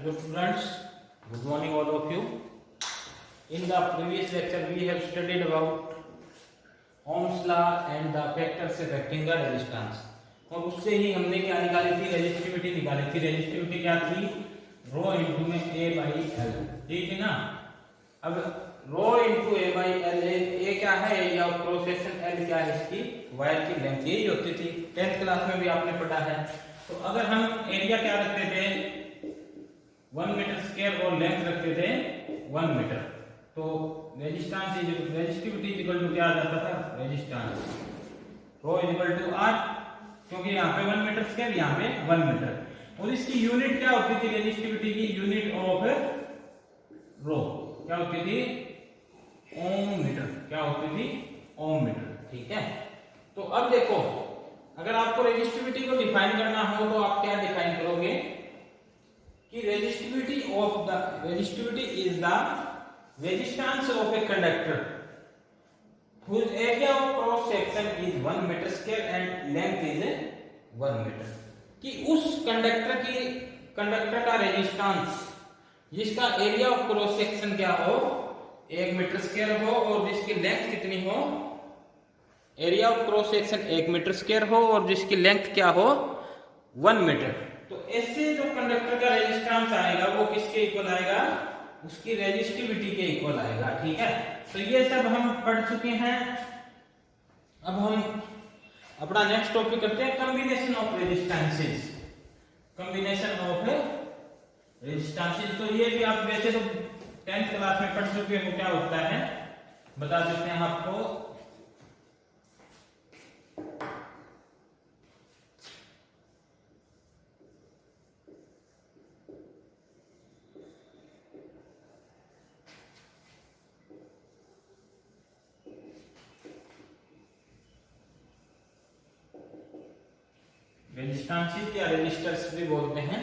Hello students, good morning all of you. In the previous lecture we have studied about Ohm's law and the factors affecting the resistance. और उससे ही हमने क्या निकाली थी, resistivity निकाली थी. रेजिस्टिविटी क्या थी, रो इंटू में ए बाई एल, ठीक है ना. अब rho into A by L, ए क्या है, area of cross section, L क्या है इसकी वायर की लेंथ, यही होती थी 10th क्लास में भी आपने पढ़ा है. तो अगर हम एरिया क्या रखते थे 1 मीटर स्क्वायर और लेंथ रखते थे 1 मीटर, तो रेजिस्टेंस रेजिस्टिविटी इक्वल टू क्या आ जाता था, resistance rho equal to R, क्योंकि यहाँ पे 1 मीटर स्क्वायर, यहाँ पे 1 मीटर. और इसकी यूनिट क्या होती थी, रेजिस्टिविटी की यूनिट ऑफ रो क्या होती थी, ओम मीटर. क्या होती थी, ओम मीटर. ठीक है. तो अब देखो, अगर आपको रेजिस्टिविटी को डिफाइन करना हो तो आप क्या डिफाइन करोगे कि resistivity is the resistance of a conductor whose area of cross section is 1 meter square and length is 1 meter. कि उस कंडक्टर का रेजिस्टेंस जिसका एरिया ऑफ क्रॉस सेक्शन क्या हो, 1 मीटर स्क्वायर हो, और जिसकी लेंथ कितनी हो, area of cross section 1 metre square हो और जिसकी लेंथ क्या हो 1 मीटर. तो ऐसे जो कंडक्टर का रेजिस्टेंस आएगा वो किसके इक्वल आएगा, उसकी रेजिस्टिविटी के इक्वल आएगा. ठीक है. तो ये सब हम पढ़ चुके हैं. अब हम अपना नेक्स्ट टॉपिक करते हैं, combination of resistances. Combination of resistances, तो ये भी आप वैसे तो 10th क्लास में पढ़ चुके हो, क्या होता है बता देते हैं आपको. रेजिस्टेंसेस या रेजिस्टर्स भी बोलते हैं.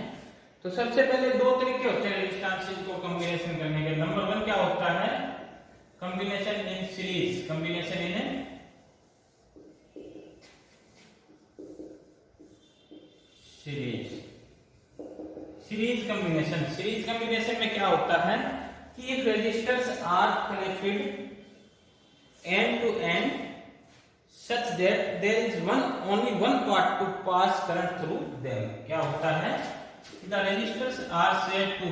तो सबसे पहले दो तरीके होते हैं रेजिस्टेंसेस को कॉम्बिनेशन करने के. नंबर 1 क्या होता है, combination in series. Combination in series combination. Series combination में क्या होता है कि if resistors are connected end to end such that there is only one part to pass current through them. क्या होता है, the resistors are said to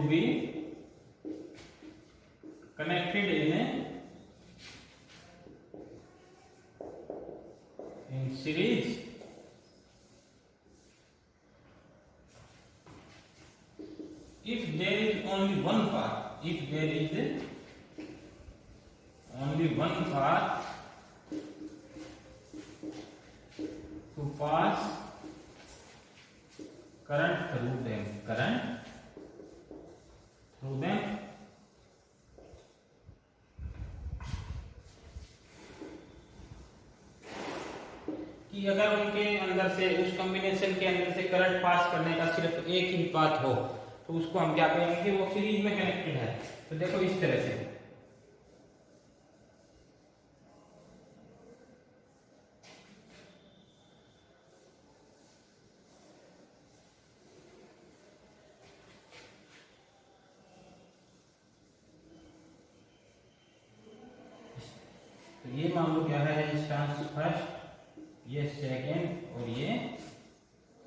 be connected in series if there is only one path. If there is only one path to pass current through them. कि अगर उनके अंदर से, उस combination के अंदर से करंट पास करने का सिर्फ एक ही पाथ हो, तो उसको हम क्या कहेंगे, वो सीरीज में कनेक्टेड है. तो देखो इस तरह से तो ये मान लो क्या है, रेजिस्टेंस फर्स्ट, ये सेकंड और ये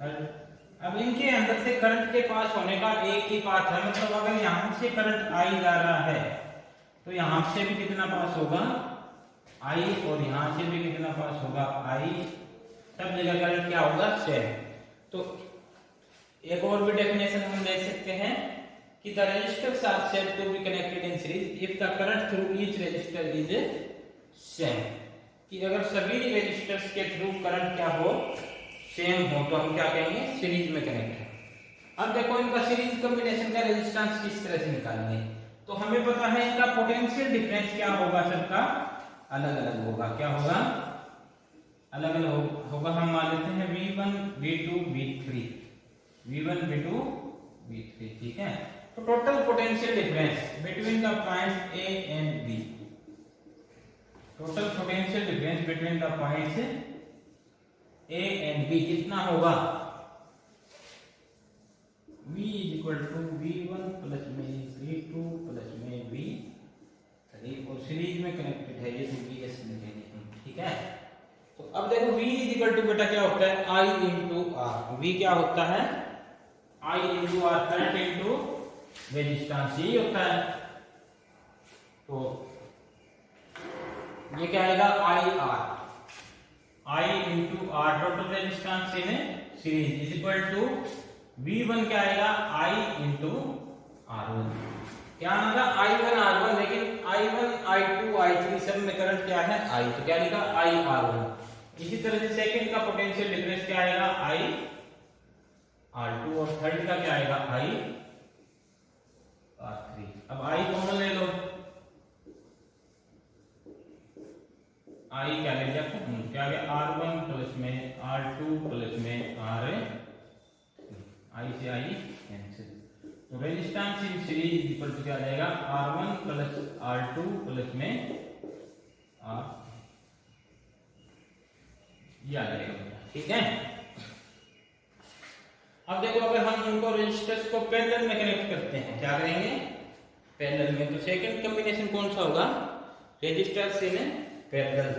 थर्ड. अब इनके अंदर से करंट के पास होने का एक ही पाथ है. मतलब अगर यहां से करंट आई जा रहा है तो यहां से भी कितना पास होगा, आई, और यहां से भी कितना पास होगा, आई. सब जगह करंट क्या होगा, सेम. तो एक और भी डेफिनेशन हम ले सकते हैं कि the resistors are said to be connected in series if the current through each resistor is same. कि अगर सभी रेजिस्टर्स के थ्रू करंट क्या हो, सेम हो, तो हम क्या कहेंगे, सीरीज में कनेक्ट है. अब देखो इनका सीरीज कॉम्बिनेशन का रेजिस्टेंस किस तरह से निकालेंगे. तो हमें पता है इनका पोटेंशियल डिफरेंस क्या होगा, सबका अलग अलग होगा. क्या होगा, अलग अलग होगा. हम मान लेते हैं V1 V2 V3, V1 V2 V3. ठीक है. तो total potential difference between the point A and B total potential difference between the points A and B कितना होगा? V is equal to V1 plus में V2 प्लस में V3 और series में connected है ये तो VS लिखेंगे हम, ठीक है। तो अब देखो V इज इक्वल टू बेटा क्या होता है? I into R। V क्या होता है? I into R, current into resistance, यही होता है। तो ये क्या आएगा? I into R total resistance in series is equal to V1 क्या आएगा? I into R1। क्या आएगा? I1 R1, लेकिन I1 I2 I3 सब में करंट क्या है? I, तो क्या लिखा? I R1। इसी तरह से सेकंड का पोटेंशियल डिफरेंस क्या आएगा? I R2 और थर्ड का क्या आएगा? I R3। अब I कॉमन ले लो, I क्या ले लिया? क्या आ गया? R1 प्लस में R2 प्लस में R I से I कैंसिल, तो resistance in series equal to क्या आ जाएगा? R1 प्लस R2 प्लस में R, ये आ जाएगा, ठीक है। अब देखो अगर हम इनको रेजिस्टर्स को पैरेलल में कनेक्ट करते हैं, क्या करेंगे? पैरेलल में, तो सेकंड कॉम्बिनेशन कौन सा होगा? Resistors in parallel.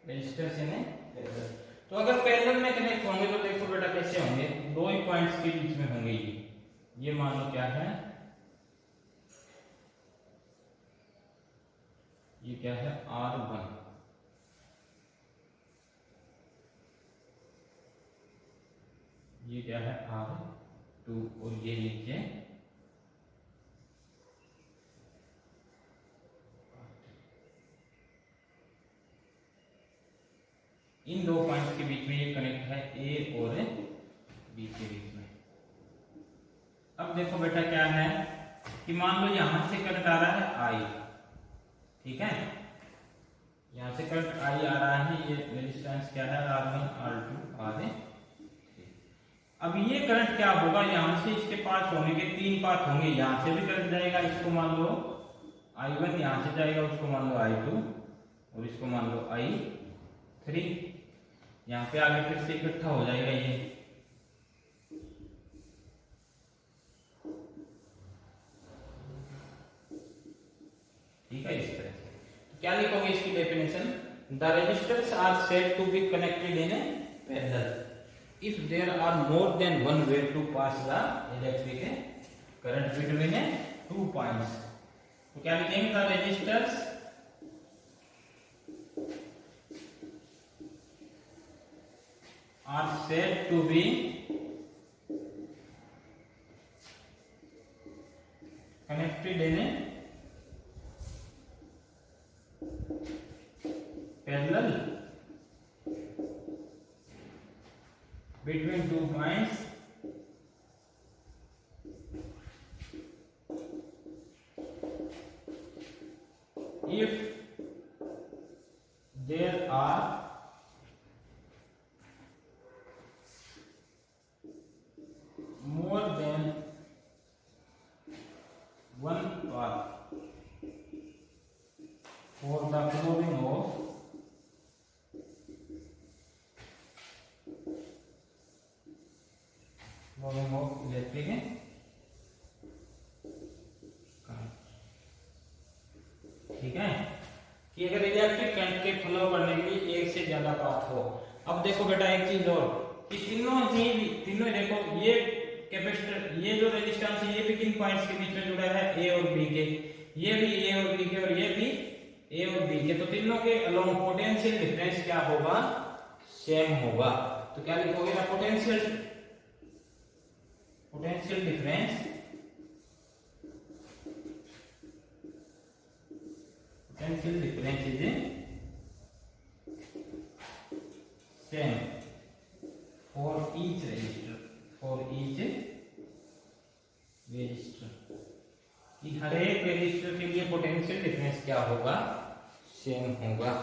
Resistors in parallel, तो अगर पैरेलल में कनेक्ट होंगे तो देखो बेटा कैसे होंगे? दो ही पॉइंट्स के बीच में होंगे। ये मान लो क्या है? ये क्या है? R1, ये क्या है? R2, और ये नीचे इन दो पॉइंट्स के बीच में ये कनेक्ट है A और B के बीच में। अब देखो बेटा क्या है कि मान लो यहां से करंट आ रहा है I, ठीक है, यहां से करंट I आ रहा है, ये रेजिस्टेंस क्या है? R1 R2 R3। अब ये करंट क्या होगा? यहां से इसके पास होने के तीन पाथ होंगे, यहां से भी करंट जाएगा, इसको मान लो I1, यहां से जाएगा, उसको मान लो I2 और इसको मान लो I3। यहाँ पे आगे फिर से इकट्ठा हो जाएगा ये, ठीक है। इस तरह से तो क्या लिखोगे इसकी definition? The resistors are said to be connected in parallel if there are more than one way to pass the electric current between two points. तो क्या लिखेंगे? The resistors are said to be connected in a parallel between two points if there are more than one path for the flowing of electric current, ठीक है, कि अगर electric current के flow करने के लिए एक से ज्यादा पाथ हो। अब देखो बेटा एक चीज और कि तीनों देखो ये कैपेसिटर, ये जो रेजिस्टेंस है ये भी किन पॉइंट्स के बीच में जुड़ा है? A और B के, ये भी A और B के और ये भी A और B के, तो तीनों के अलोंग पोटेंशियल डिफरेंस क्या होगा? सेम होगा। तो क्या लिखोगे ना? पोटेंशियल डिफरेंस रेजिस्टर के लिए पोटेंशियल डिफरेंस क्या होगा, सेम होगा।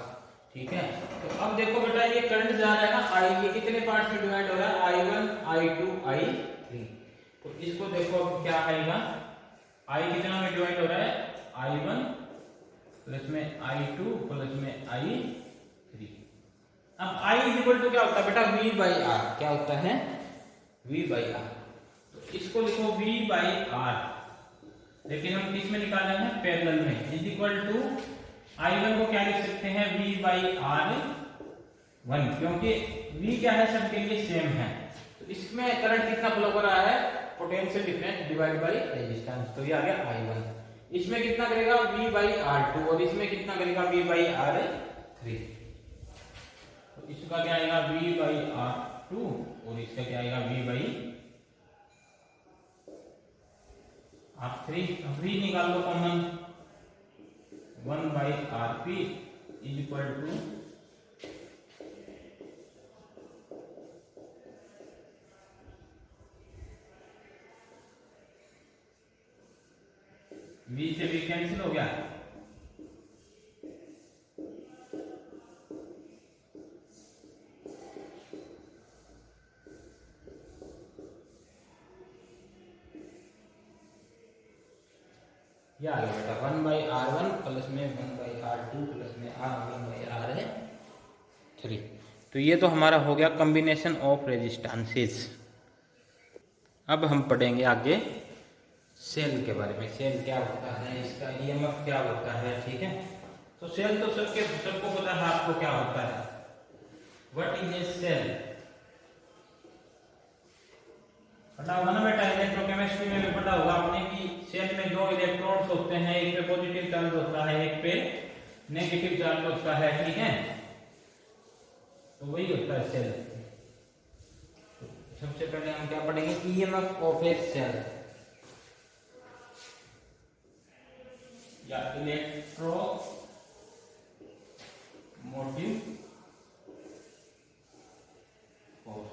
ठीक है, तो अब देखो बेटा ये करंट जा रहा है ना आई, ये कितने पार्ट में डिवाइड हो रहा है, I1 I2 I3। तो इसको देखो अब क्या आएगा, आई कितना में डिवाइड हो रहा है, I1 प्लस में I2 प्लस में I3। अब I इक्वल टू क्या होता है बेटा, V बाई आर। क्या होता है, V बाई आर। तो इसको लिखो V बाई आर, लेकिन हम किस में निकाले हैं, पैरेलल में। इज इक्वल टू I1 को क्या लिख सकते हैं, V बाई आर 1, क्योंकि V क्या है, सबके लिए सेम है। तो इसमें करंट कितना फ्लो कर रहा है, potential difference divide by resistance, तो ये आ गया I1। इसमें कितना करेगा, V बाई R2, और इसमें कितना करेगा, V बाई R3। तो इसका क्या आएगा, V बाई R2, और इसका क्या आएगा, V बाई R3। V निकाल लो common, 1 by RP is equal to V से V कैंसिल हो गया, ये आ गया बेटा 1 बाई R1 प्लस में 1 बाई R2 प्लस में R1 बाई R3। तो ये तो हमारा हो गया कॉम्बिनेशन ऑफ रेजिस्टेंसेस। अब हम पढ़ेंगे आगे सेल के बारे में, सेल क्या होता है, इसका ईएमएफ क्या होता है। ठीक है, तो सेल तो सबको पता है, आपको क्या होता है, व्हाट इज ए सेल, पता होगा ना बेटा, इलेक्ट्रोकेमिस्ट्री में भी पता होगा आपने कि सेल में 2 इलेक्ट्रॉन्स होते हैं, एक पे पॉजिटिव चार्ज होता है, एक पे नेगेटिव चार्ज होता है। ठीक है, तो वही होता है सेल। सबसे पहले हम क्या पढ़ेंगे, ईएमएफ ऑफ ए सेल या इलेक्ट्रो मोटिव फोर्स।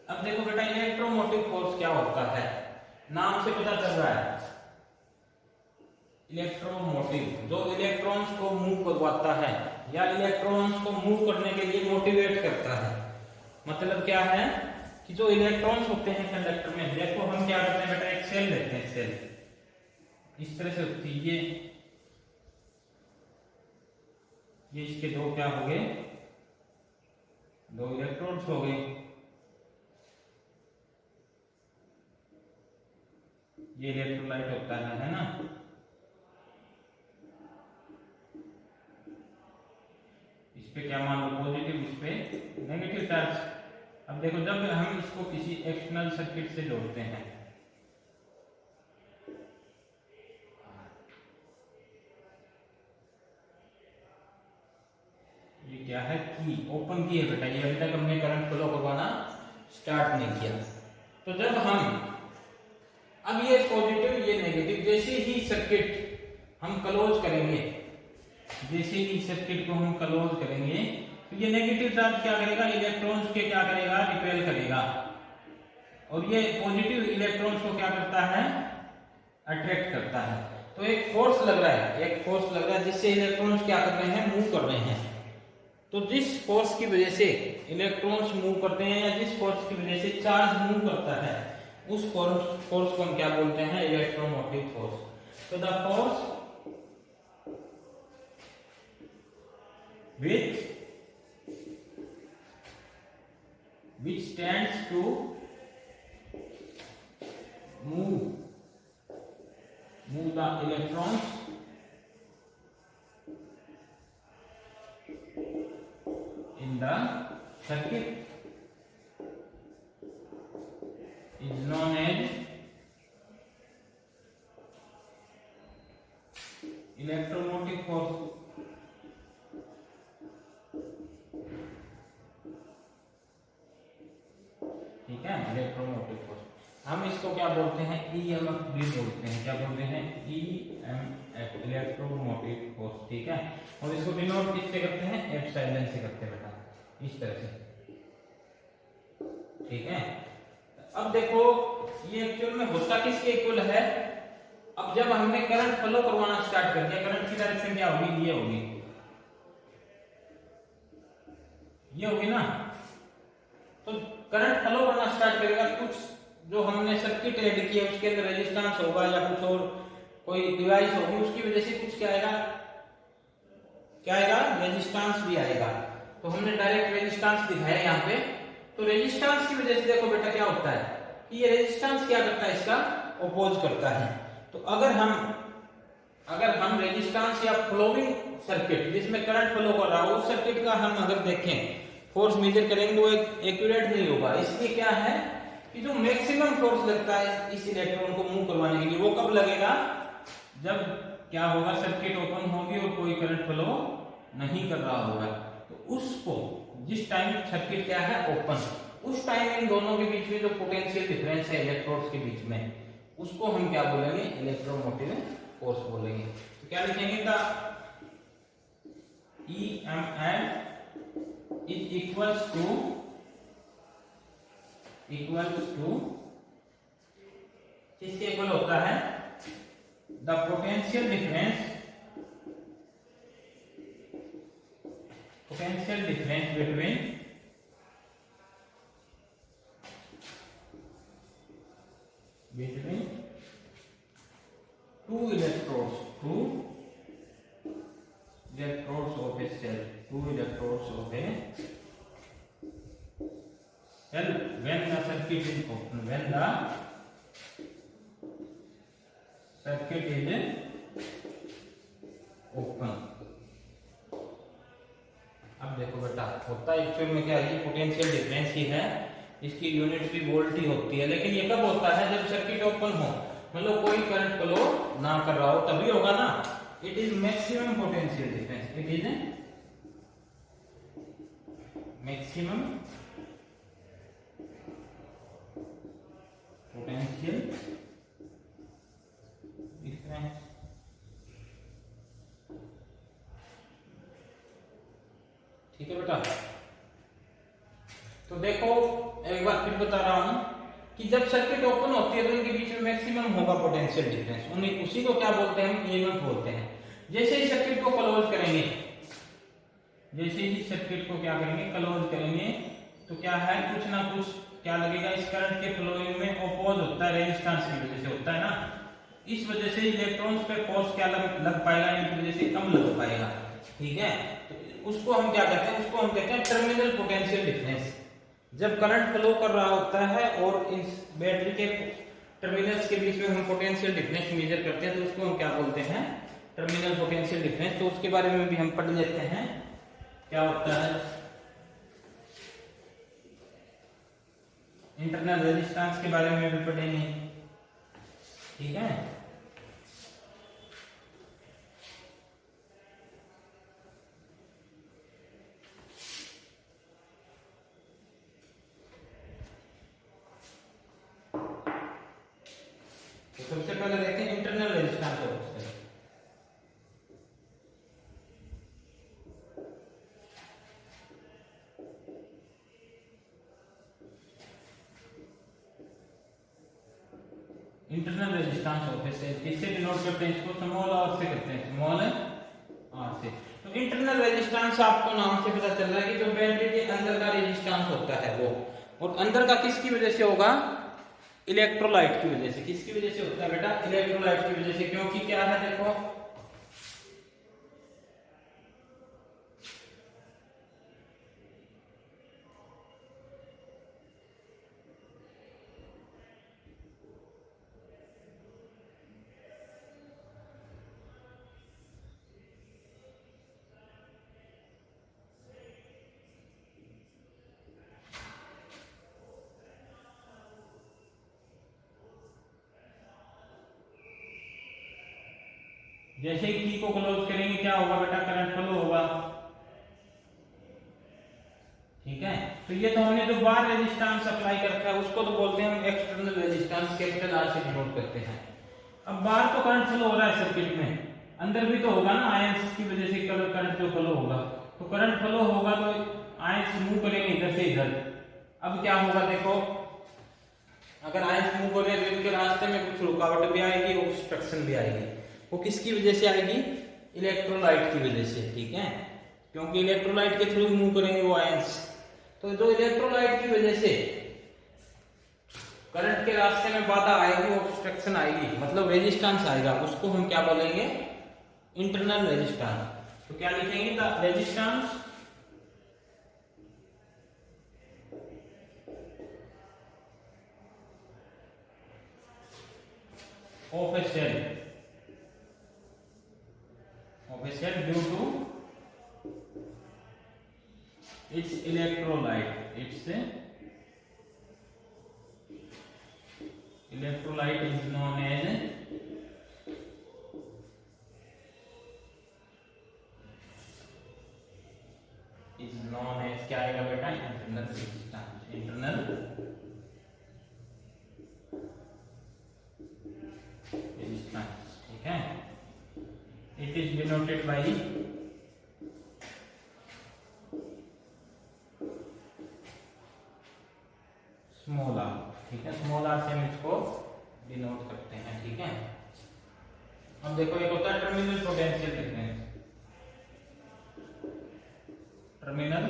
अब देखो बेटा इलेक्ट्रोमोटिव फोर्स क्या होता है, नाम से पता चल रहा है, इलेक्ट्रोमोटिव जो इलेक्ट्रॉन्स को मूव करवाता है या इलेक्ट्रॉन्स को मूव करने के लिए मोटिवेट करता है। मतलब क्या है कि जो इलेक्ट्रॉन्स होते हैं कंडक्टर में, देखो हम क्या करते हैं बेटा, एक सेल लेते हैं, सेल इस तरह से होती है, ये इसके 2 क्या हो गए, 2 इलेक्ट्रॉन्स हो गए, ये इलेक्ट्रोलाइट होता है ना। इस पे क्या मान लो पॉजिटिव, इस पे नेगेटिव चार्ज। अब देखो जब हम इसको किसी एक्सटर्नल सर्किट से जोड़ते हैं, ये क्या है, की ओपन की है बेटा, ये अभी तक हमने करंट फ्लो करवाना स्टार्ट नहीं किया। तो जब हम अब ये पॉजिटिव ये नेगेटिव, जैसे ही सर्किट हम क्लोज करेंगे, जैसे ही सर्किट को हम क्लोज करेंगे, तो ये नेगेटिव चार्ज क्या करेगा, इलेक्ट्रॉन्स के क्या करेगा, रिपेल करेगा, और ये पॉजिटिव इलेक्ट्रॉन्स को क्या करता है, अट्रैक्ट करता है। तो एक फोर्स लग रहा है, एक फोर्स लग रहा है जिससे इलेक्ट्रॉन्स क्या कर रहे हैं, मूव कर रहे हैं। तो जिस फोर्स की वजह से इलेक्ट्रॉन्स मूव करते हैं या जिस फोर्स की वजह से चार्ज मूव करता है, उस फोर्स को हम क्या बोलते हैं, इलेक्ट्रोमोटिव फोर्स। तो the force which stands to move the electrons in the circuit is known as electromotive force। ठीक है, इलेक्ट्रोमोटिव फोर्स हम इसको क्या बोलते हैं, ईएमएफ भी बोलते हैं। क्या बोलते हैं, ईएमएफ, इलेक्ट्रोमोटिव फोर्स। ठीक है, और इसको डिनोट किससे करते हैं, एप्सिलॉन से करते हैं बेटा, इस तरह से। ठीक है, अब देखो ये एक्चुअल में होता किसके इक्वल है, अब जब हमने करंट फ्लो करवाना स्टार्ट कर दिया, करंट की डायरेक्शन क्या होगी, ये होगी, ये होगी ना। तो करंट फ्लो करना स्टार्ट करेगा, कुछ जो हमने सर्किट ऐड किया उसके अंदर रेजिस्टेंस होगा या कुछ और कोई डिवाइस होगी, उसकी वजह से कुछ क्या आएगा, क्या आएगा, रेजिस्टेंस भी आएगा। तो हमने डायरेक्ट रेजिस्टेंस दिखाया यहाँ पे। तो रेजिस्टेंस की वजह से देखो बेटा क्या होता है कि ये रेजिस्टेंस क्या करता है, इसका अपोज करता है। तो अगर हम रेजिस्टेंस या फ्लोइंग सर्किट जिसमें करंट फ्लो कर रहा हो उस सर्किट का हम अगर देखें फोर्स मेजर करेंगे तो एक्यूरेट नहीं होगा। इसलिए क्या है कि जो मैक्सिमम फोर्स लगता है इस इलेक्ट्रॉन को मूव करवाने के लिए वो कब लगेगा, जब क्या होगा, सर्किट ओपन होगी और कोई करंट फ्लो नहीं कर रहा होगा। तो उसको जिस टाइम सर्किट क्या है ओपन, उस टाइम इन दोनों के बीच में जो पोटेंशियल डिफरेंस है इलेक्ट्रोड्स के बीच में, उसको हम क्या बोलेंगे, इलेक्ट्रोमोटिव फोर्स बोलेंगे। तो क्या लिखेंगे, the EMF is equals to किसके इक्वल होता है, the potential difference between two electrodes of a cell, when the circuit is open, अब देखो बेटा होता है एक्चुअल में क्या है, पोटेंशियल डिफरेंस ही है, इसकी यूनिट भी वोल्ट ही होती है। लेकिन ये कब होता है, जब सर्किट ओपन हो, मतलब कोई करंट फ्लो ना कर रहा हो, तभी होगा ना। It is maximum potential difference, it is maximum potential difference. ठीक है बेटा। तो देखो एक बार फिर बता रहा हूं कि जब सर्किट ओपन होती है तो इनके बीच में मैक्सिमम होगा पोटेंशियल डिफरेंस, उसी को क्या बोलते हैं, हम ईएमएफ बोलते हैं। जैसे ही सर्किट को क्लोज करेंगे, क्लोज करेंगे तो क्या है, कुछ ना कुछ क्या लगेगा, इस करंट के फ्लोइंग में अपोज होता है, रेजिस्टेंस की वजह से होता है ना। इस वजह से इलेक्ट्रॉन्स पे फोर्स क्या लग पाएगा, इनकी वजह से कम लग पाएगा। ठीक है, तो उसको हम क्या कहते हैं, उसको हम कहते हैं टर्मिनल पोटेंशियल डिफरेंस। जब करंट फ्लो कर रहा होता है और इस बैटरी के टर्मिनल्स के बीच में हम पोटेंशियल डिफरेंस मेजर करते हैं, तो उसको हम क्या बोलते हैं, टर्मिनल पोटेंशियल डिफरेंस। तो उसके बारे में भी हम पढ़ लेते हैं क्या होता है। इंटरनल रेजिस्टेंस के बारे में भी पढ़ेंगे, ठीक है। तो सबसे पहले देखें इंटरनल रेजिस्टेंस होता है। इंटरनल रेजिस्टेंस ऑफ से किससे डिनोट करते हैं, इसको स्मॉल आर से करते हैं, स्मॉल आर से। तो इंटरनल रेजिस्टेंस आपको नाम से पता चल रहा है कि जो बैटरी के अंदर का रेजिस्टेंस होता है वो, और अंदर का किसकी वजह से होगा, इलेक्ट्रोलाइट की वजह से। किसकी वजह से होता है बेटा, इलेक्ट्रोलाइट की वजह से। क्योंकि क्या है देखो, जैसे ही की को क्लोज करेंगे क्या होगा बेटा, करंट फ्लो होगा। ठीक है, तो ये तो हमने जो बाहर रेजिस्टेंस अप्लाई करता है उसको तो बोलते हैं हम एक्सटर्नल रेजिस्टेंस, कैपिटल आर से डिनोट करते हैं। अब बाहर तो करंट फ्लो हो रहा है सर्किट में, अंदर भी तो होगा ना, आयंस की वजह से करंट जो फ्लो होगा। तो करंट फ्लो होगा तो आयंस मूव करेंगे इधर से इधर। अब क्या होगा देखो, अगर आयंस मूव हो रहे हैं तो इनके रास्ते में कुछ रुकावट भी आएगी, ऑब्स्ट्रक्शन भी आएगी। वो किसकी वजह से आएगी? इलेक्ट्रोलाइट की वजह से, ठीक है, क्योंकि इलेक्ट्रोलाइट के थ्रू मूव करेंगे वो आयंस। तो जो इलेक्ट्रोलाइट की वजह से करंट के रास्ते में बाधा आएगी, ऑब्स्ट्रक्शन आएगी, मतलब रेजिस्टेंस आएगा, उसको हम क्या बोलेंगे? Internal resistance. तो क्या लिखेंगे? The resistance of a cell due to its electrolyte is known as क्या आएगा बेटा? Internal resistance. इंटरनल रेजिस्टेंस, ठीक है। It is denoted by small R, ठीक है, स्मॉल आर से हम इसको डिनोट करते हैं, ठीक है। अब देखो एक होता है terminal potential difference. Terminal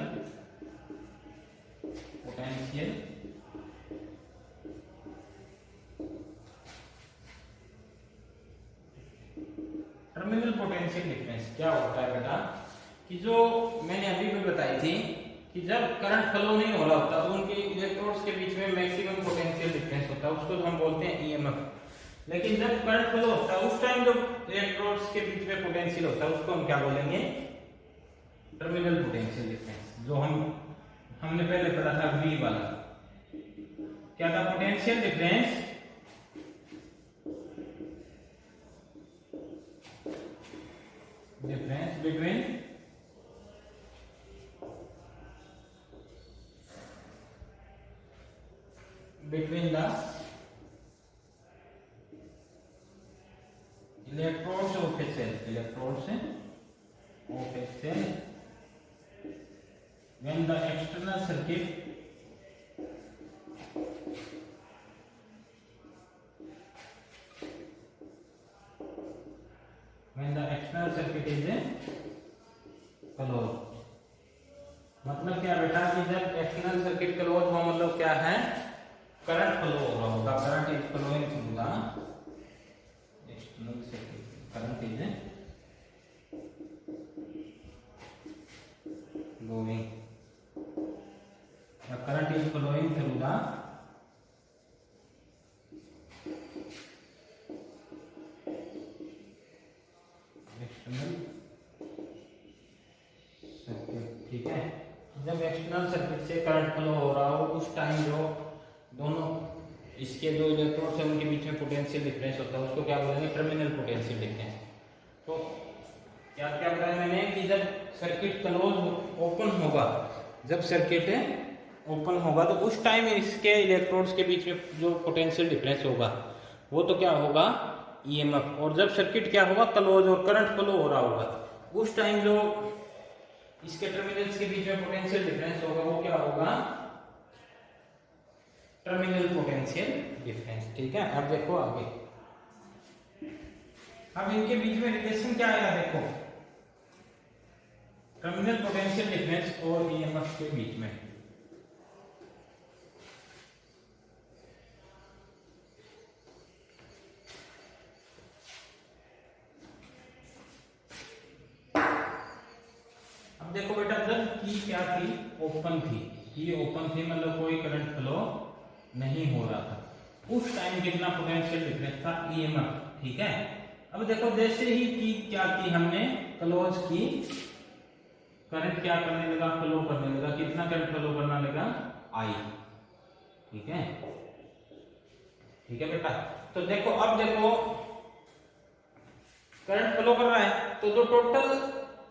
potential difference क्या होता है बेटा? कि जो मैंने अभी भी बताई थी कि जब करंट फ्लो नहीं हो रहा होता तो उनके इलेक्ट्रोड्स के बीच में मैक्सिमम पोटेंशियल डिफरेंस होता है, उसको हम बोलते हैं ईएमएफ। लेकिन जब करंट फ्लो होता है उस टाइम जो इलेक्ट्रोड्स के बीच में पोटेंशियल होता है उसको हम क्या बोलेंगे? Terminal potential difference. जो हमने पहले पढ़ा था V वाला, क्या था? Potential difference between the electrodes of a cell when the external circuit is closed। मतलब क्या बेटा? कि जब एक्सटर्नल सर्किट क्लोज हो, मतलब क्या है? करंट फ्लो हो रहा होगा, current is flowing through the external circuit, current is going, current is flowing through the external circuit, ठीक है। जब एक्सटर्नल सर्किट से करंट फ्लो हो रहा हो उस टाइम जो दोनों इसके जो इलेक्ट्रोड्स हैं उनके बीच में पोटेंशियल डिफरेंस होता है उसको क्या बोलेंगे? Terminal potential difference. तो क्या क्या बताया मैंने कि जब सर्किट क्लोज ओपन होगा, जब सर्किट ओपन होगा तो उस टाइम इसके इलेक्ट्रोड्स के बीच में जो पोटेंशियल डिफरेंस होगा वो तो क्या होगा? ईएमएफ। और जब सर्किट क्या होगा? क्लोज और करंट फ्लो हो रहा होगा उस टाइम जो इसके टर्मिनल्स के बीच में पोटेंशियल डिफरेंस होगा वो क्या होगा? टर्मिनल पोटेंशियल डिफरेंस, ठीक है। अब देखो आगे, अब इनके बीच में रिलेशन क्या आएगा? देखो टर्मिनल पोटेंशियल डिफरेंस और ईएमएफ के बीच में अब देखो बेटा, जब की क्या थी? ओपन थी, की ओपन थी, मतलब कोई करंट फ्लो नहीं हो रहा था, उस टाइम कितना पोटेंशियल डिफरेंस था? ईएमएफ, ठीक है। अब देखो जैसे ही की क्या की हमने? क्लोज की, करंट क्या करने लगा? फ्लो करने लगा। कितना करंट फ्लो करने लगा? आई, ठीक है, ठीक है बेटा। तो देखो अब देखो करंट फ्लो कर रहा है तो जो टोटल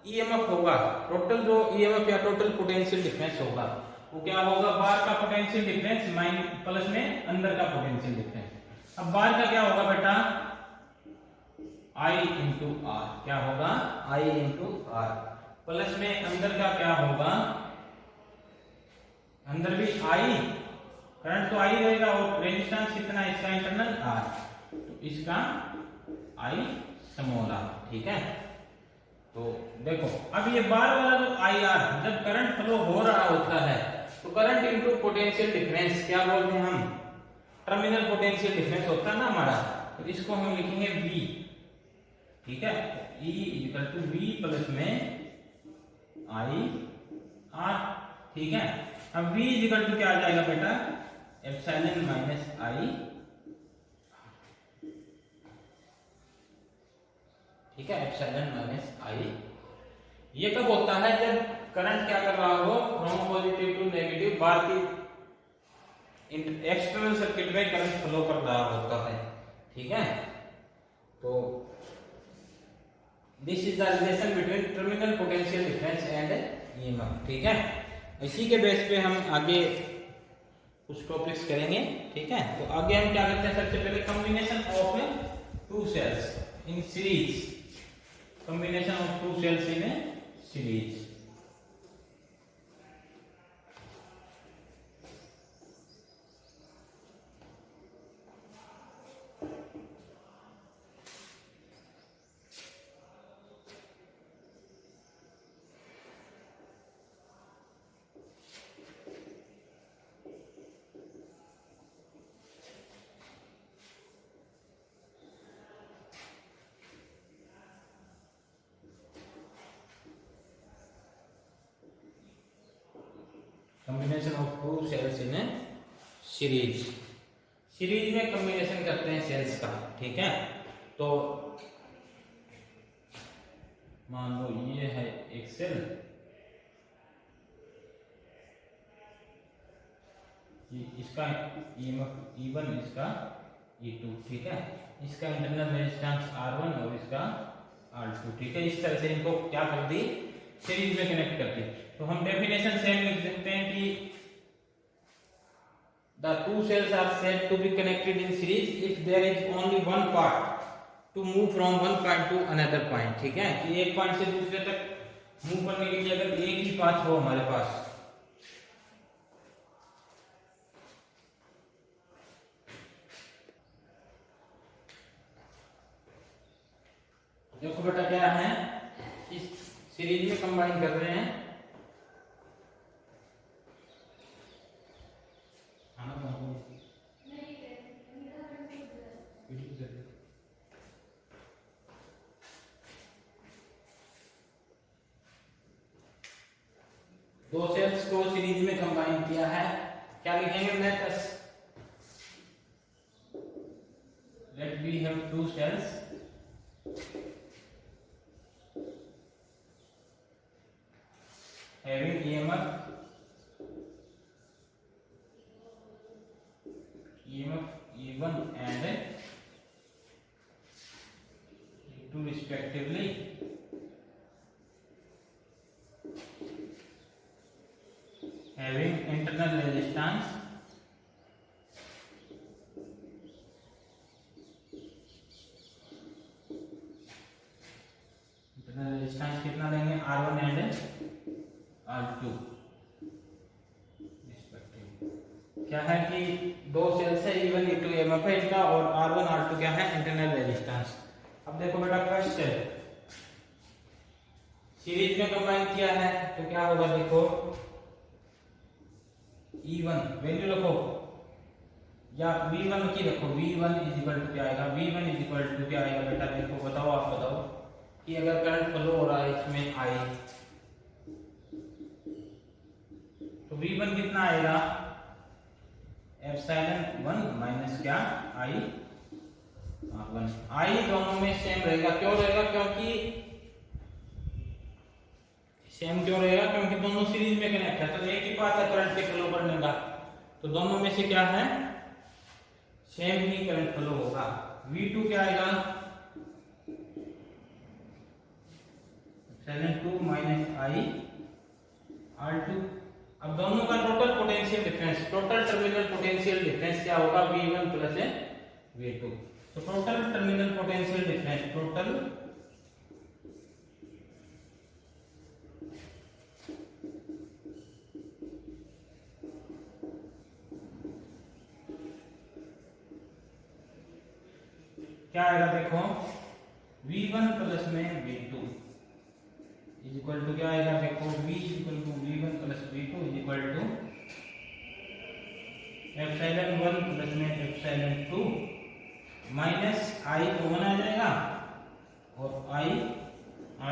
ईएमएफ होगा, टोटल जो ईएमएफ या टोटल पोटेंशियल डिफरेंस होगा वो क्या होगा? बाहर का पोटेंशियल डिफरेंस माइनस प्लस में अंदर का पोटेंशियल डिफरेंस। अब बाहर का क्या होगा बेटा? I इंटू आर, क्या होगा? I इंटू आर, प्लस में अंदर का क्या होगा? अंदर भी I, करंट तो आई रहेगा और रेजिस्टेंस कितना है इसका इंटरनल आर, तो इसका आई स्मॉल आर, ठीक है। तो देखो अब ये बार वाला जो आई आर जब करंट फ्लो हो रहा होता है तो करंट इनटू पोटेंशियल डिफरेंस क्या बोलते हैं हम, टर्मिनल पोटेंशियल डिफरेंस होता है ना हमारा, तो इसको हम लिखेंगे V, ठीक है। E equal to V plus में आई आर, ठीक है। अब V इक्वल टू क्या आ जाएगा बेटा, एप्सिलॉन माइनस आई, ठीक है, एप्सिलॉन माइनस आई। ये कब होता है, जब करंट क्या कर रहा हो, फ्रॉम पॉजिटिव टू नेगेटिव बार की एक्सटर्नल सर्किट में करंट फ्लो कर रहा होता है, ठीक है। तो this is the relation between terminal potential difference and EMF, ठीक है। इसी के बेस पे हम आगे कुछ टॉपिक्स करेंगे, ठीक है। तो आगे हम क्या करते हैं, सबसे पहले combination of two cells in series, combination of two cells in series. Combination of two cells in series, series में कॉम्बिनेशन करते हैं सेल्स का, ठीक है। तो मान लो ये है एक सेल, इसका E1 इसका E2, ठीक है। इसका इंटरनल रेजिस्टेंस R1 और इसका R2, ठीक है। इस तरह से इनको क्या कर दी, सीरीज में कनेक्ट कर दी। तो हम डेफिनेशन सेम लिख सकते हैं कि the two cells are said to be connected in series if there is only one part to move from one point to another point, ठीक है। कि एक पॉइंट से दूसरे तक मूव करने के लिए अगर एक ही पाथ हो हमारे पास, देखो बेटा क्या है, इस सीरीज में कंबाइन कर रहे हैं, दो सेल्स को सीरीज में कंबाइन किया है, क्या लिखेंगे, let we have two cells having EMF E1 and E2 respectively, having internal resistance कितना लेंगे, R1 एंड R2 रिस्पेक्टिव। क्या है कि दो सेल्स है, E1 E2 EMF है इसका, और R1 R2 क्या है, इंटरनल रेजिस्टेंस। अब देखो बेटा फर्स्ट सेल सीरीज में कंबाइन किया है तो क्या होगा, देखो E1 वैल्यू रखो या V1 की रखो, V1 इज इक्वल टू क्या आएगा, V1 इज इक्वल टू क्या आएगा बेटा, देखो बताओ, आप बताओ कि अगर करंट फ्लो हो रहा है इसमें I, तो V1 कितना आएगा, एप्सिलॉन 1 माइनस क्या I R1। I दोनों में सेम रहेगा, क्यों रहेगा, क्योंकि सेम क्यों रहेगा, क्योंकि दोनों सीरीज में कनेक्ट है, तो एक ही पाथ है करंट के फ्लो करने का, तो दोनों में से क्या है, सेम ही करंट फ्लो होगा। V2 क्या आएगा, एप्सिलॉन 2 माइनस I R2। अब दोनों का total potential difference, total terminal potential difference क्या होगा, V1 प्लस V2। तो total terminal potential difference, total क्या आएगा देखो, V1 प्लस में V2 इज इक्वल टू क्या आएगा देखो, V is equal to V1 plus V2 is equal to epsilon 1 plus में एप्सिलॉन 2 माइनस I कॉमन आ जाएगा और I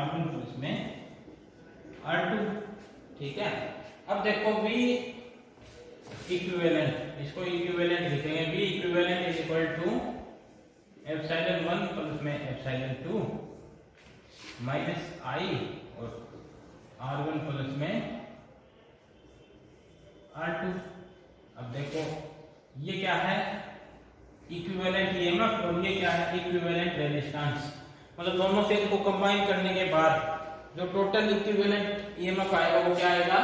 R1 प्लस में R2। ठीक है, अब देखो V इक्विवेलेंट, इसको इक्विवेलेंट लिखेंगे, V equivalent is equal to epsilon 1 plus में एप्सिलॉन 2 माइनस I और R1 प्लस में R2। अब देखो ये क्या है, इक्विवेलेंट ईएमएफ और ये क्या है, इक्विवेलेंट रेजिस्टेंस। मतलब दोनों से इनको कंबाइन करने के बाद जो टोटल इक्विवेलेंट ईएमएफ आएगा वो क्या आएगा,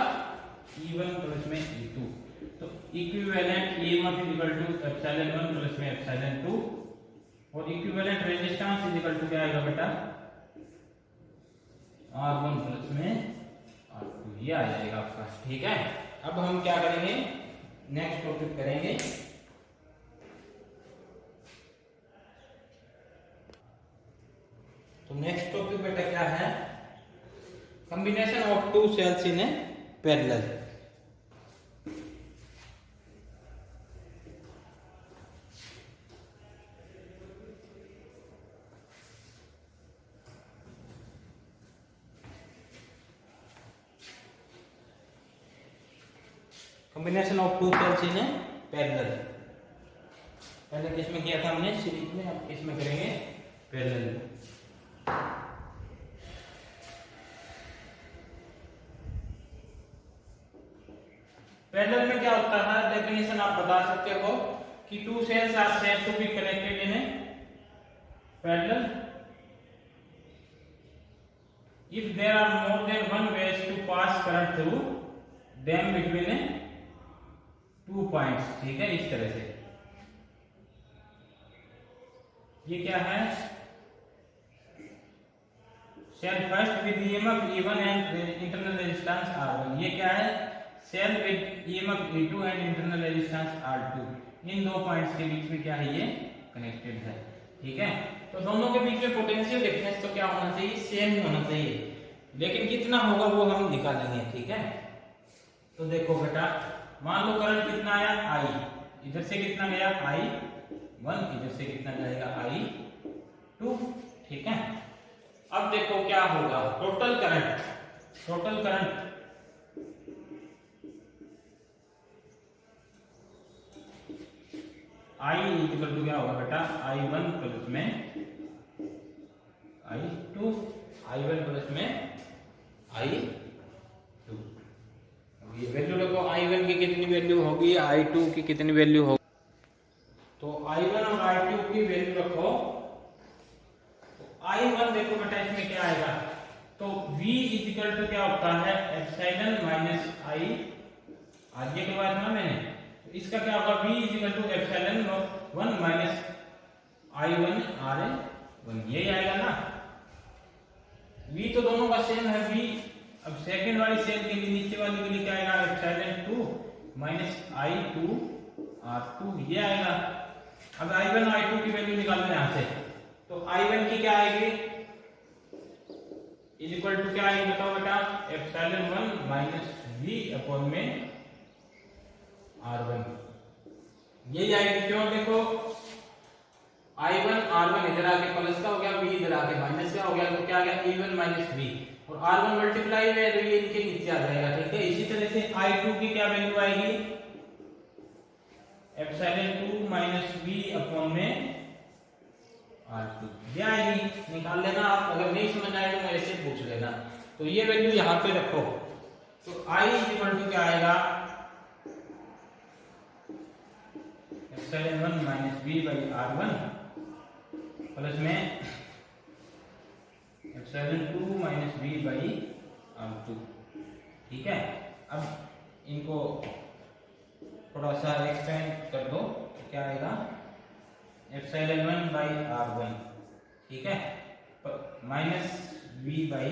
E1 प्लस में E2। तो equivalent EMF is equal to epsilon 1 plus में एप्सिलॉन 2 और equivalent resistance is equal to क्या आएगा बेटा, R1 प्लस में R2। ये आ जाएगा आपका। ठीक है, अब हम क्या करेंगे, नेक्स्ट टॉपिक करेंगे। तो नेक्स्ट टॉपिक बेटा क्या है, combination of two cells in a parallel. Combination of two cells in a parallel, पहले किस में किया था हमने, सीरीज में, अब किस में करेंगे, पैरेलल। पैरेलल में क्या होता है, डेफिनेशन आप बता सकते हो कि two cells are said to be connected in a parallel if there are more than one ways to pass current through them between a two points. ठीक है, इस तरह से ये क्या है, cell first with EMF E1 and internal resistance R1। ये क्या है, cell with EMF E2 and internal resistance R2। इन दो पॉइंट्स के बीच में क्या है, ये कनेक्टेड है। ठीक है, तो दोनों के बीच में पोटेंशियल डिफरेंस तो क्या होना चाहिए, सेम ही होना चाहिए, लेकिन कितना होगा वो हम निकालेंगे। ठीक है, तो देखो बेटा, मान लो करंट कितना आया, I, इधर से कितना गया I1, इधर से कितना जाएगा I2। ठीक है, अब देखो क्या होगा, total current I equal to क्या होगा बेटा, I1 प्लस में I2, I1 प्लस में I2। ये वैल्यू देखो, I1 की कितनी वैल्यू होगी, I2 की कितनी वैल्यू होगी, तो I1 और I2 की वैल्यू रखो। तो I1 देखो बेटा, इसमें क्या आएगा, तो V इज इक्वल टू क्या होता है, एप्सिलॉन माइनस I, आगे के बाद ना मैंने, तो इसका क्या होगा, V is equal to epsilon 1 minus I1 R1। यही आएगा ना, V तो दोनों का सेम है V। अब सेकंड वाली सेल के लिए, नीचे वाली के लिए क्या आएगा, एप्सिलॉन 2 माइनस I2 R2, ये आएगा। अब I1 और I2 की वैल्यू निकालना है यहां से, तो I1 की क्या आएगी, इज इक्वल टू क्या आएगी बताओ बेटा, एप्सिलॉन 1 माइनस V अपॉन में R1। यही आएगी, क्यों, देखो I1 R1 इधर आके प्लस का हो गया, V इधर आके माइनस का हो गया, तो क्या आ गया, E1 माइनस V, और R1 मल्टीप्लाई में तो ये इनके नीचे आ जाएगा। ठीक है, इसी तरह से I2 की क्या वैल्यू आएगी, एप्सिलॉन 2 माइनस V अपॉन में R2। ये आएगी, निकाल लेना आप, अगर नहीं समझ आए तो मेरे से पूछ लेना। तो ये वैल्यू यहाँ पे रखो, तो I इक्वल टू क्या आएगा, epsilon 1 minus V by R1 plus में epsilon 2 minus V by R2। ठीक है, अब इनको थोड़ा सा एक्सपेंड कर दो, तो क्या आएगा, एप्सिलॉन 1 बाई R1। ठीक है, माइनस V बाई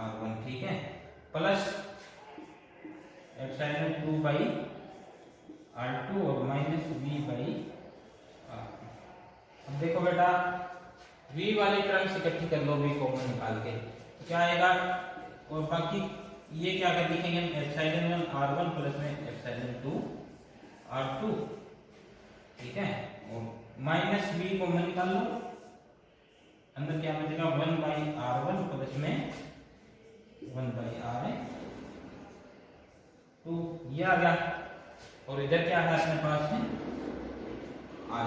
R1। ठीक है, प्लस एप्सिलॉन 2 बाई R2 और माइनस V बाई R2। अब देखो बेटा v वाली टर्म्स इकट्ठी कर लो, v कॉमन निकाल के तो क्या आएगा, और बाकी ये क्या कर लिखेंगे हम, एप्सिलॉन 1 r1 प्लस में एप्सिलॉन 2 r2, ठीक है, और माइनस v कॉमन निकाल लो, अंदर क्या बचेगा 1 बाई r1 प्लस में 1 बाई r2, ये आ गया, और इधर क्या है अपने पास में i,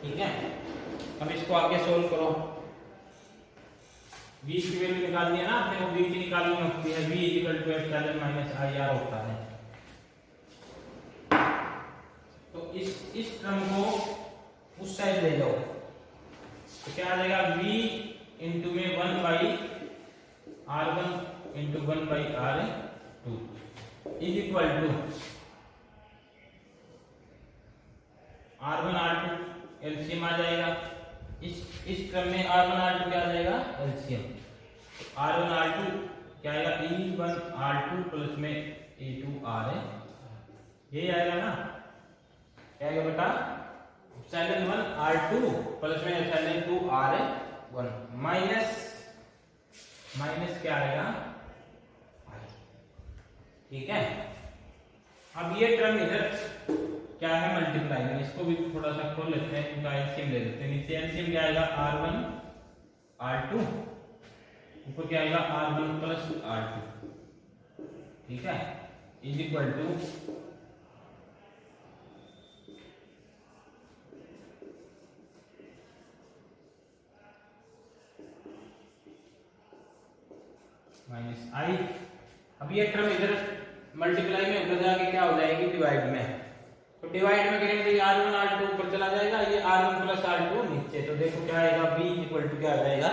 ठीक है। अब इसको आगे सोल्व करो, v की वैल्यू निकालनी है ना अपने को, v की निकालनी होती है, v equal to epsilon minus I R होता है। तो इस टर्म को उस साइड ले जाओ तो क्या आ जाएगा, v इंटू में 1 by r1 into 1 by r2 is equal to r1 r2 LCM आ जाएगा, इस क्रम में r1 r2 क्या आ जाएगा एलसीएम, r1 r2 क्या आएगा e1 r2 प्लस में e2 r, यही आएगा ना, क्या आएगा बेटा एप्सिलॉन 1 r2 प्लस में एप्सिलॉन 2 r1 माइनस क्या आएगा i, ठीक है। अब ये टर्म इधर क्या है मल्टीप्लाई में, इसको भी थोड़ा सा खोल लेते हैं, इनका एलसीएम ले लेते हैं, नीचे एलसीएम क्या आएगा r1 r2, ऊपर क्या आएगा r1 प्लस r2, ठीक है, is equal to minus i। अब ये टर्म इधर मल्टीप्लाई में उधर जाके क्या हो जाएगी डिवाइड में, तो डिवाइड में करेंगे तो r1 r2 ऊपर चला जाएगा, ये r1 प्लस r2 नीचे, तो देखो क्या आएगा b इक्वल टू क्या आ जाएगा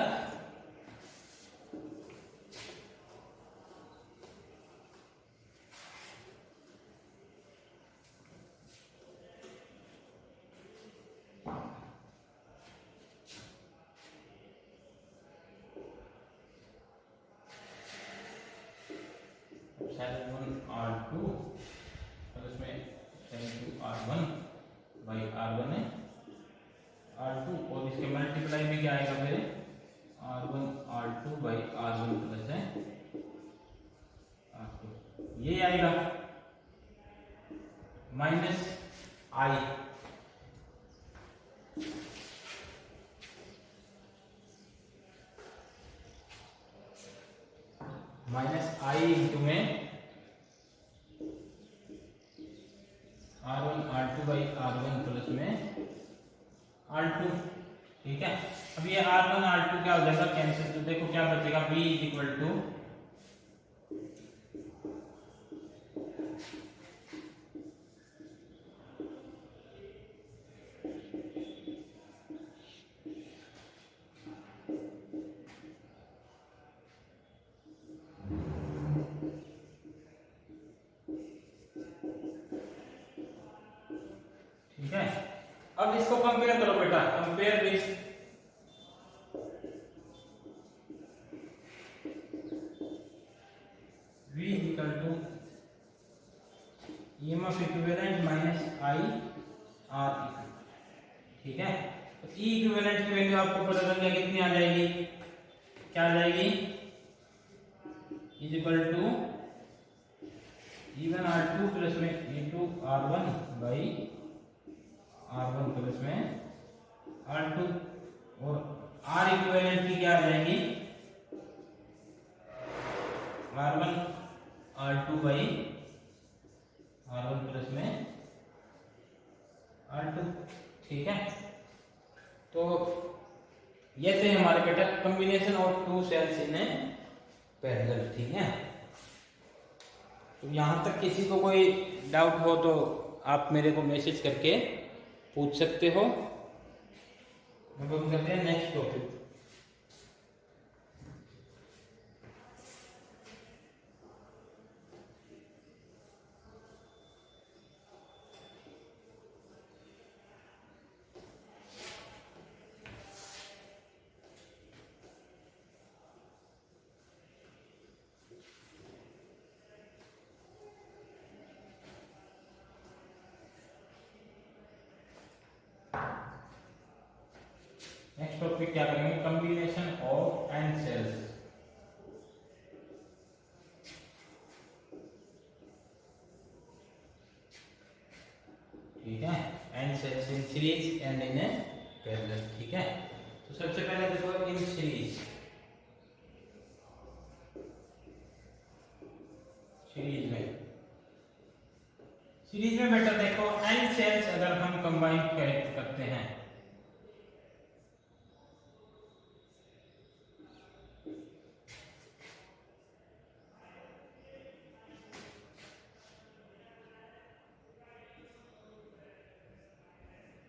एप्सिलॉन 1 r2 प्लस में एप्सिलॉन 2 r1 बाई r1 है r2, और इसके मल्टीप्लाई में क्या आएगा मेरे r1 r2 by r1 plus है r2, ये आएगा minus i, minus i into में r1 r2 by r1 plus में r2, ठीक है। अब ये r1 r2 क्या हो जाएगा कैंसिल, तो देखो क्या बचेगा b इज इक्वल टू ठीक है। अब इसको कंपेयर करो बेटा, compare with v equal to EMF equivalent minus i r, ठीक है। तो E इक्विवेलेंट की वैल्यू आपको पता चल गया कितनी आ जाएगी, क्या आ जाएगी is equal to E1 r2 plus में E2 r1 by r1 plus में r2, और R इक्विवेलेंट की क्या आ जाएगी r1 r2 by r1 plus में r2, ठीक है। तो ये थे हमारे बेटा combination of two cells in a parallel, ठीक है। तो यहाँ तक किसी को कोई डाउट हो तो आप मेरे को मैसेज करके पूछ सकते हो। अब हम करते हैं नेक्स्ट टॉपिक। नेक्स्ट टॉपिक क्या करेंगे, कॉम्बिनेशन ऑफ एंड सेल्स। ठीक है, and cells in series and in parallel. ठीक है, तो सबसे पहले देखो इन सीरीज, सीरीज में बेटा देखो एन सेल्स अगर हम कंबाइन करते हैं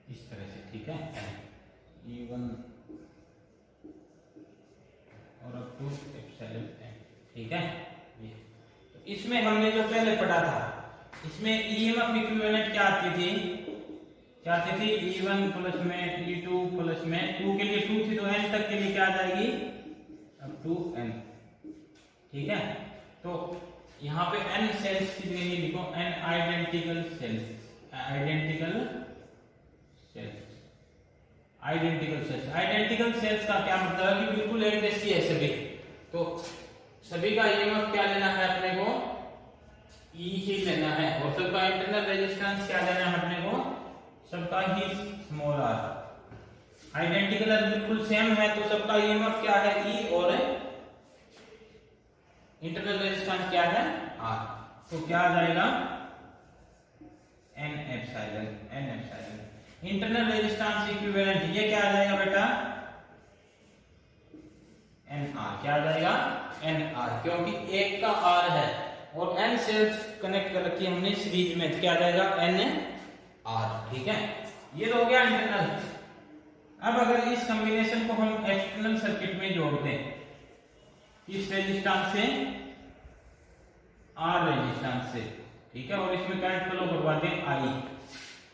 इस तरह से, ठीक है, E1 और अप टू एप्सिलॉन n, ठीक है। ये तो इसमें हमने जो पहले पढ़ा था, इसमें ईएमएफ इक्विवेलेंट क्या आती थी, E1 प्लस में E2 प्लस में 2 के लिए 2 थी, तो n तक के लिए क्या आ जाएगी, अप टू n। ठीक है, तो यहाँ पे n सेल्स की जगह लिखो n identical sales, identical sales का क्या मतलब है कि बिल्कुल एक जैसी है सभी। तो सभी का ईएमएफ क्या लेना है अपने को, ई ही लेना है, और सबका इंटरनल रेजिस्टेंस क्या लेना है अपने को, सबका ही स्मॉल आर। आइडेंटिकल बिल्कुल सेम है तो सबका ईएमएफ क्या है, ई, और इंटरनल रेजिस्टेंस क्या है, आर। तो क्या आ जाएगा, n epsilon. Internal resistance equivalent ये क्या आ जाएगा बेटा, NR। क्या आ जाएगा, NR, क्योंकि एक का R है और n सेल्स कनेक्ट कर रखी है हमने सीरीज में, तो क्या आ जाएगा, NR। ठीक है, ये तो हो गया इंटरनल। अब अगर इस कॉम्बिनेशन को हम एक्सटर्नल सर्किट में जोड़ दें, इस रेजिस्टेंस से R रेजिस्टेंस से, ठीक है, और इसमें करंट फ्लो करवा दें I।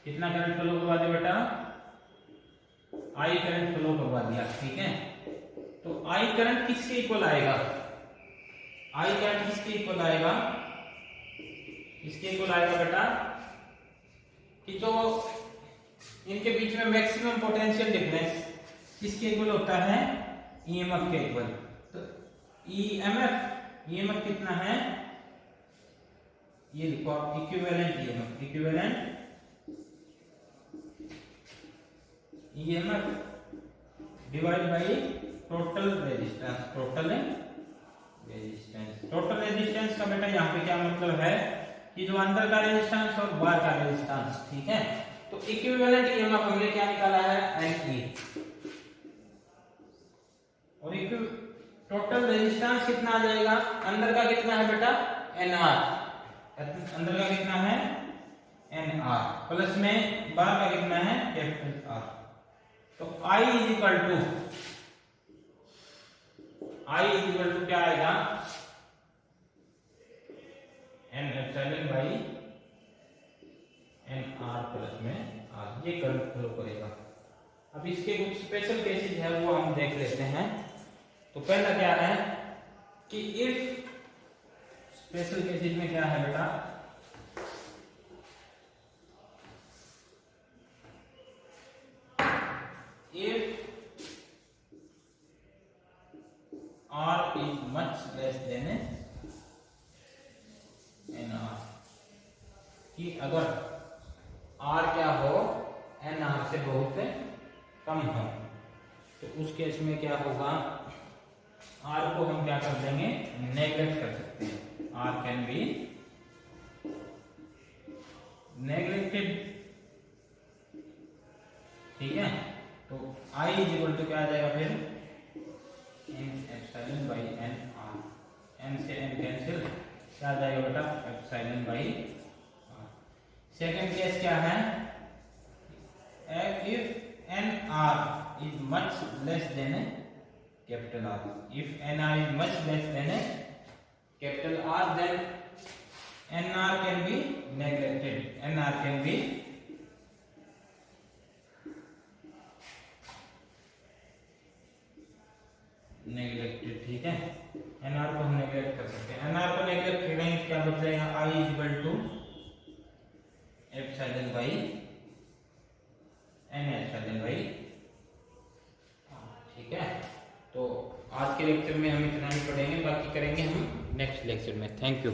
कितना करंट फ्लो करवा दे बेटा, I करंट फ्लो करवा दिया। ठीक है, तो I करंट किसके इक्वल आएगा, I करंट किसके इक्वल आएगा, इसके इक्वल आएगा बेटा कि जो इनके बीच में मैक्सिमम पोटेंशियल डिफरेंस किसके इक्वल होता है, ईएमएफ के इक्वल। तो ईएमएफ कितना है, ये लिखो आप, equivalent EMF, equivalent EMF divide by total resistance. Total resistance का बेटा यहाँ पे क्या मतलब है कि जो अंदर का रेजिस्टेंस और बाहर का रेजिस्टेंस। ठीक है, तो इक्विवेलेंट ईएमएफ हमने क्या निकाला है, NE, और टोटल रेजिस्टेंस कितना आ जाएगा, अंदर का कितना है बेटा, NR, अंदर का कितना है, NR, प्लस में बाहर का कितना है, कैपिटल R। तो I इज इक्वल टू क्या आएगा, n epsilon by NR plus में R, ये करंट फ्लो करेगा। अब इसके कुछ स्पेशल केसेस है वो हम देख लेते हैं। तो पहला क्या है कि इफ, स्पेशल केसेस में क्या है बेटा, if R is much less than NR, कि अगर R क्या हो, NR से बहुत कम हो, तो उस केस में क्या होगा, R को हम क्या कर देंगे, नेग्लेक्ट कर सकते हैं। R can be neglected. ठीक है, तो I इज इक्वल टू क्या आ जाएगा फिर, n epsilon by NR, n से n कैंसिल, क्या आ जाएगा बेटा, epsilon by R। Second case क्या है, if NR is much less than capital R, if NR is much less than capital R, then NR can be neglected, NR can be neglected. ठीक है, NR को हम neglect कर सकते हैं। NR को नेग्लेक्ट करेंगे क्या बच जाएगा, I is equal to epsilon by N epsilon by आज के लेक्चर में हम इतना ही पढ़ेंगे, बाकी करेंगे हम नेक्स्ट लेक्चर में। Thank you.